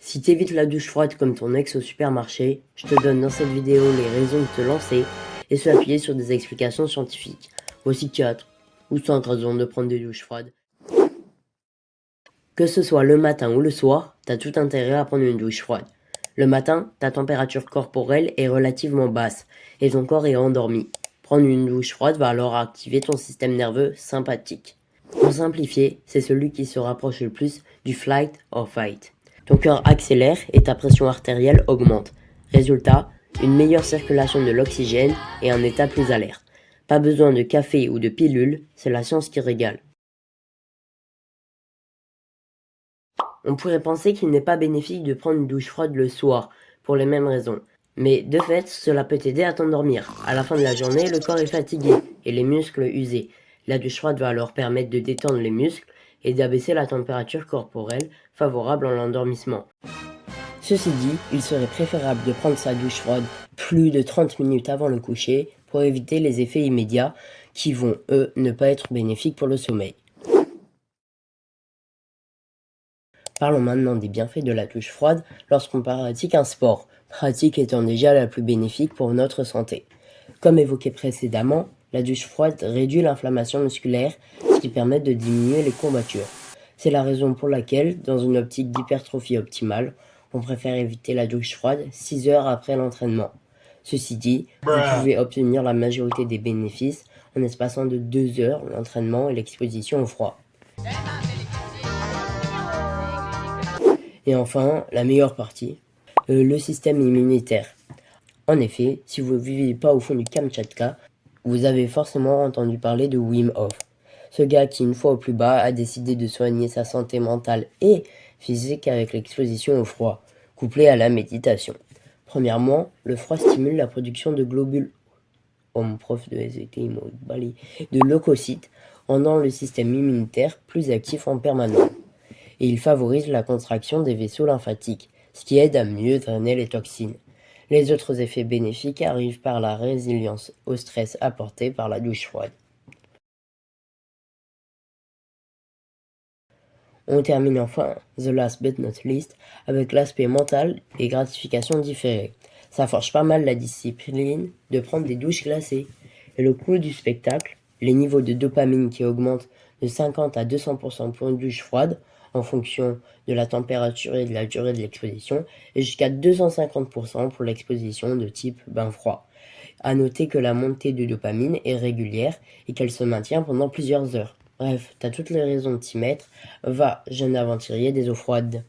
Si t'évites la douche froide comme ton ex au supermarché, je te donne dans cette vidéo les raisons de te lancer et se appuyer sur des explications scientifiques. Voici 4 ou 5 raisons de prendre des douches froides. Que ce soit le matin ou le soir, t'as tout intérêt à prendre une douche froide. Le matin, ta température corporelle est relativement basse et ton corps est endormi. Prendre une douche froide va alors activer ton système nerveux sympathique. Pour simplifier, c'est celui qui se rapproche le plus du flight or fight. Ton cœur accélère et ta pression artérielle augmente. Résultat, une meilleure circulation de l'oxygène et un état plus alerte. Pas besoin de café ou de pilule, c'est la science qui régale. On pourrait penser qu'il n'est pas bénéfique de prendre une douche froide le soir, pour les mêmes raisons. Mais de fait, cela peut t'aider à t'endormir. À la fin de la journée, le corps est fatigué et les muscles usés. La douche froide va alors permettre de détendre les muscles et d'abaisser la température corporelle favorable à l'endormissement. Ceci dit, il serait préférable de prendre sa douche froide plus de 30 minutes avant le coucher pour éviter les effets immédiats qui vont, eux, ne pas être bénéfiques pour le sommeil. Parlons maintenant des bienfaits de la douche froide lorsqu'on pratique un sport, pratique étant déjà la plus bénéfique pour notre santé. Comme évoqué précédemment, la douche froide réduit l'inflammation musculaire, ce qui permet de diminuer les courbatures. C'est la raison pour laquelle, dans une optique d'hypertrophie optimale, on préfère éviter la douche froide 6 heures après l'entraînement. Ceci dit, vous pouvez obtenir la majorité des bénéfices en espaçant de 2 heures l'entraînement et l'exposition au froid. Et enfin, la meilleure partie, le système immunitaire. En effet, si vous ne vivez pas au fond du Kamtchatka, vous avez forcément entendu parler de Wim Hof. Ce gars qui, une fois au plus bas, a décidé de soigner sa santé mentale et physique avec l'exposition au froid, couplée à la méditation. Premièrement, le froid stimule la production de globules de leucocytes, rendant le système immunitaire plus actif en permanence. Et il favorise la contraction des vaisseaux lymphatiques, ce qui aide à mieux drainer les toxines. Les autres effets bénéfiques arrivent par la résilience au stress apportée par la douche froide. On termine enfin, the last but not least, avec l'aspect mental et gratification différée. Ça forge pas mal la discipline de prendre des douches glacées. Et le coût du spectacle, les niveaux de dopamine qui augmentent de 50 à 200% pour une douche froide, en fonction de la température et de la durée de l'exposition, et jusqu'à 250% pour l'exposition de type bain froid. À noter que la montée de dopamine est régulière et qu'elle se maintient pendant plusieurs heures. Bref, t'as toutes les raisons de t'y mettre. Va, jeune aventurier des eaux froides.